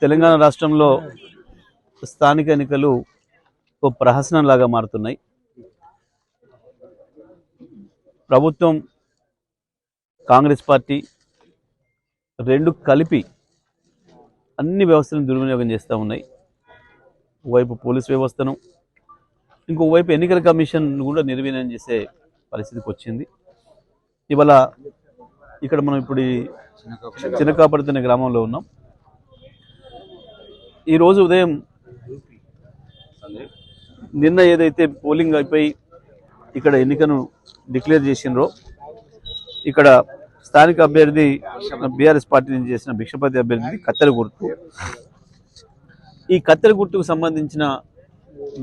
తెలంగాణ రాష్ట్రంలో స్థానిక ఎన్నికలు ఒక ప్రహసనంలాగా మారుతున్నాయి. ప్రభుత్వం, కాంగ్రెస్ పార్టీ రెండు కలిపి అన్ని వ్యవస్థలను దుర్వినియోగం చేస్తూ ఉన్నాయి. ఒకవైపు పోలీస్ వ్యవస్థను, ఇంకోవైపు ఎన్నికల కమిషన్ కూడా నిర్వీర్యం చేసే పరిస్థితికి వచ్చింది. ఇవాళ ఇక్కడ మనం ఇప్పుడు చినకాపడుతున్న గ్రామంలో ఉన్నాం. ఈరోజు ఉదయం నిన్న ఏదైతే పోలింగ్ అయిపోయి ఇక్కడ ఎన్నికను డిక్లేర్ చేసినరో, ఇక్కడ స్థానిక అభ్యర్థి బీఆర్ఎస్ పార్టీ నుంచి చేసిన భిక్షపతి అభ్యర్థి కత్తెర గుర్తు. ఈ కత్తెర గుర్తుకు సంబంధించిన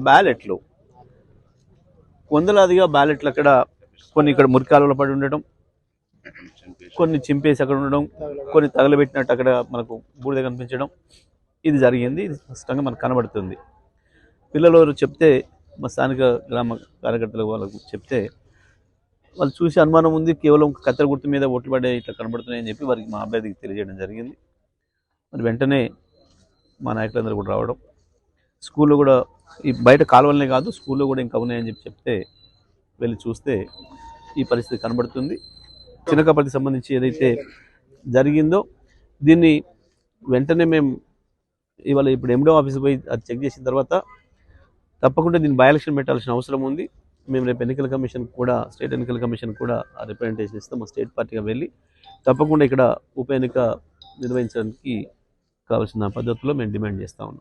బ్యాలెట్లు వందలాదిగా బ్యాలెట్లు అక్కడ కొన్ని ఇక్కడ మురికాలలో పడి ఉండటం, కొన్ని చింపేసి అక్కడ ఉండడం, కొన్ని తగలబెట్టినట్టు అక్కడ మనకు బూడిద కనిపించడం, ఇది జరిగింది. ఇది స్పష్టంగా మనకు కనబడుతుంది. పిల్లలు చెప్తే, మా స్థానిక గ్రామ కార్యకర్తలు వాళ్ళకు చెప్తే వాళ్ళు చూసి అనుమానం ఉంది, కేవలం కత్తెర గుర్తు మీద ఓట్లు పడే ఇట్లా కనబడుతున్నాయని చెప్పి వారికి మా అభ్యర్థికి తెలియజేయడం జరిగింది. మరి వెంటనే మా నాయకులందరూ కూడా రావడం, స్కూల్లో కూడా ఈ బయట కాలువలనే కాదు స్కూల్లో కూడా ఇంకా ఉన్నాయని చెప్తే వెళ్ళి చూస్తే ఈ పరిస్థితి కనబడుతుంది. చినకాపర్తికి సంబంధించి ఏదైతే జరిగిందో దీన్ని వెంటనే మేము ఇవాళ ఇప్పుడు ఎండో ఆఫీస్కి పోయి అది చెక్ చేసిన తర్వాత తప్పకుండా దీన్ని బై ఎలక్షన్ పెట్టాల్సిన అవసరం ఉంది. మేము రేపు ఎన్నికల కమిషన్ కూడా, స్టేట్ ఎన్నికల కమిషన్ కూడా ఆ రిప్రజెంటేషన్ ఇస్తాం. మా స్టేట్ పార్టీగా వెళ్ళి తప్పకుండా ఇక్కడ ఉప ఎన్నిక నిర్వహించడానికి కావాల్సిన పద్ధతుల్లో మేము డిమాండ్ చేస్తూ ఉన్నాం.